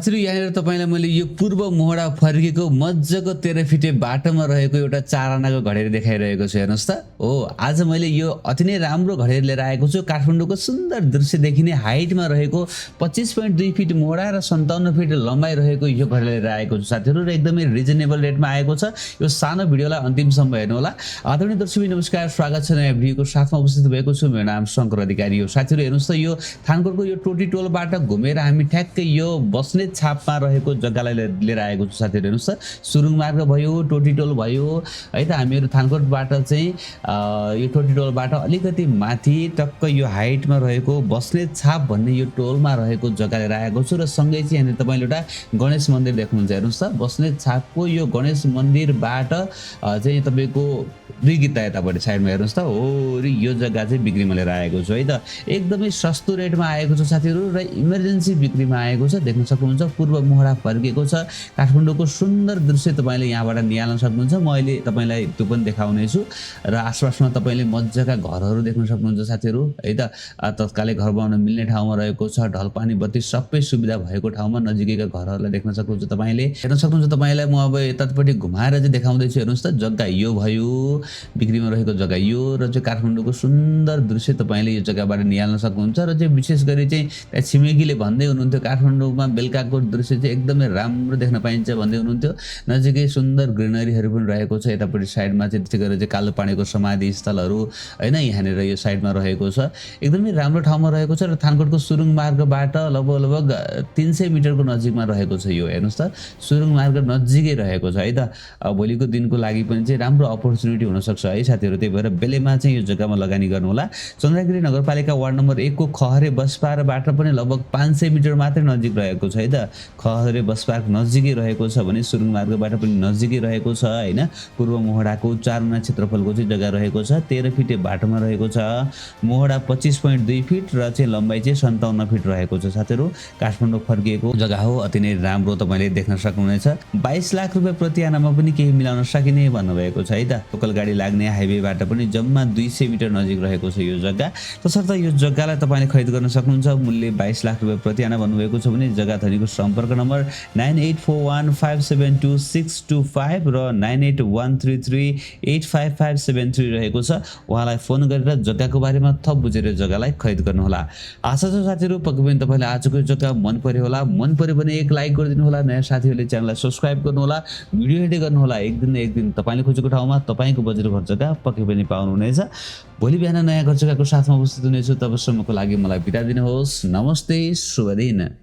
साथीहरु यहाँनिर तपाईलाई मैले यो पूर्व मोहडा फर्केको मज्जाको 13 फिटे बाटोमा रहेको एउटा 4 आनाको घडेरी देखाइरहेको छु। हेर्नुस् त। हो आज मैले यो अति नै राम्रो घडेरी लिएर आएको छु। काठमाडौँको सुन्दर दृश्य देखिने हाइटमा रहेको 25.2 फिट मोहडा र 57 फिट लम्बाइ रहेको यो घडेरी लिएर आएको छु साथीहरु, र एकदमै रिजनेबल रेटमा आएको छ। यो सानो भिडियोलाई अन्तिमसम्म हेर्नु होला। आदरणीय दर्शक नमस्कार, स्वागत छ नयाँ भिडियोको साथमा उपस्थित भएको छु। मेरो नाम शंकर अधिकारी हो। साथीहरु हेर्नुस् त, यो थानकोटको यो टोटी टोलबाट घुमेर हामी ठ्याक्कै यो बस्ने छापमा रहेको जग्गालाई लिएर आएको छु। साथीहरु हेर्नुस् त, सुरुङ मार्ग भयो, टोटी टोल भयो है त। हामीहरु थानकोटबाट चाहिँ यो टोटी टोलबाट अलिकति माथि टक्क यो हाइटमा रहेको बस्ने छाप भन्ने यो टोलमा रहेको जग्गा लिएर आएको छु, र सँगै चाहिँ यहाँ तपाईले एउटा गणेश मन्दिर देख्नुहुन्छ। हेर्नुस् त, बस्ने छापको यो गणेश मन्दिरबाट चाहिँ तपाईको दुई गिता यतापट्टि साइडमा हेर्नुस् त, हो रि यो जग्गा चाहिँ बिक्रीमा लिएर आएको छु है त। एकदमै सस्तो रेटमा आएको छ साथीहरु, र इमर्जेन्सी बिक्रीमा आएको छ। देख्न सक्नुहुन्छ पूर्व मोहडा फर्केको छ। काठमाडौँको सुन्दर दृश्य तपाईले यहाँबाट निहाल्न सक्नुहुन्छ। म अहिले तपाईलाई त्यो पनि देखाउने छु, र आसपासमा तपाईले मज्जाका घरहरू देख्न सक्नुहुन्छ साथीहरु है त। तत्कालै घर बनाउन मिल्ने ठाउँमा रहेको छ। ढल पानी बत्ती सबै सुविधा भएको ठाउँमा नजिकैका घरहरूलाई देख्न सक्नुहुन्छ तपाईले। हेर्न सक्नुहुन्छ। तपाईलाई म अब यतापट्टि घुमाएर चाहिँ देखाउँदै छु। हेर्नुस् त, जग्गा यो भयो, बिक्रीमा रहेको जग्गा यो, र चाहिँ काठमाडौँको सुन्दर दृश्य तपाईले यो जग्गाबाट निहाल्न सक्नुहुन्छ। र चाहिँ विशेष गरी चाहिँ त्यहाँ छिमेकीले भन्दै हुनुहुन्थ्यो काठमाडौँमा बेलुकाको दृश्य चाहिँ एकदमै राम्रो देख्न पाइन्छ भन्दै हुनुहुन्थ्यो। नजिकै सुन्दर ग्रिनरीहरू पनि रहेको छ। यतापट्टि साइडमा चाहिँ त्यसै गरेर चाहिँ कालो पानीको समाधि स्थलहरू हैन यहाँनिर यो साइडमा रहेको छ। एकदमै राम्रो ठाउँमा रहेको छ, र थानकोटको सुरुङ मार्गबाट लगभग 300 मिटरको नजिकमा रहेको छ यो। हेर्नुस् त, सुरुङ मार्ग नजिकै रहेको छ है त। भोलिको दिनको लागि पनि चाहिँ राम्रो अपर्च्युनिटी हुन सक्छ है साथीहरु। त्यही भएर बेलेमा चाहिँ यो जग्गामा लगानी गर्नु होला। चन्द्रगिरी नगरपालिका वार्ड नम्बर 1 को खहरे बस पार्कबाट पनि लगभग 500 मिटर मात्रै नजिक रहेको छ है त। खहरे बस पार्क नजिकै रहेको छ भने सुरुङ मार्गबाट पनि नजिकै रहेको छ हैन। पूर्व मोहडाको 4 आना क्षेत्रफलको चाहिँ जग्गा रहेको छ। 13 फिटे बाटोमा रहेको छ। मोहडा 25.2 फिट र चाहिँ लम्बाइ चाहिँ 57 फिट रहेको छ साथीहरु। काठमाडौँ फर्किएको जग्गा हो, अति नै राम्रो तपाईले देख्न सक्नुहुनेछ। 22 लाख रुपैयाँ प्रति आनामा पनि केही मिलाउन सकिने भन्नुभएको छ है त। लोकल गाडी लाग्ने हाइवेबाट पनि जम्मा 200 मिटर नजिक रहेको छ यो जग्गा। तसर्थ यो जग्गालाई तपाईले खरिद गर्न सक्नुहुन्छ। मूल्य 22 लाख रुपैयाँ प्रति आना भन्नुभएको छ भने जग्गा धनीको सम्पर्क नम्बर 9841572625 र 9813385573 रहेको छ। उहाँलाई फोन गरेर जग्गाको बारेमा थप बुझेर जग्गालाई खरिद गर्नुहोला। आशा छ साथीहरु पक्कै पनि तपाईलाई आजको जग्गा मन पर्यो होला। मन पर्यो भने एक लाइक गरिदिनु होला। नयाँ साथीहरुले च्यानललाई सब्स्क्राइब गर्नु होला। भिडियो हेर्दै गर्नु होला। एक दिन न एक दिन तपाईले खोजेको ठाउँमा तपाईको बजेट घर जग्गा पक्कै पनि पाउनुहुनेछ। भोलि बिहान नयाँ घर जग्गाको साथमा उपस्थित हुनेछु। तबसम्मको लागि मलाई बिदा दिनुहोस्। नमस्ते, शुभ दिन।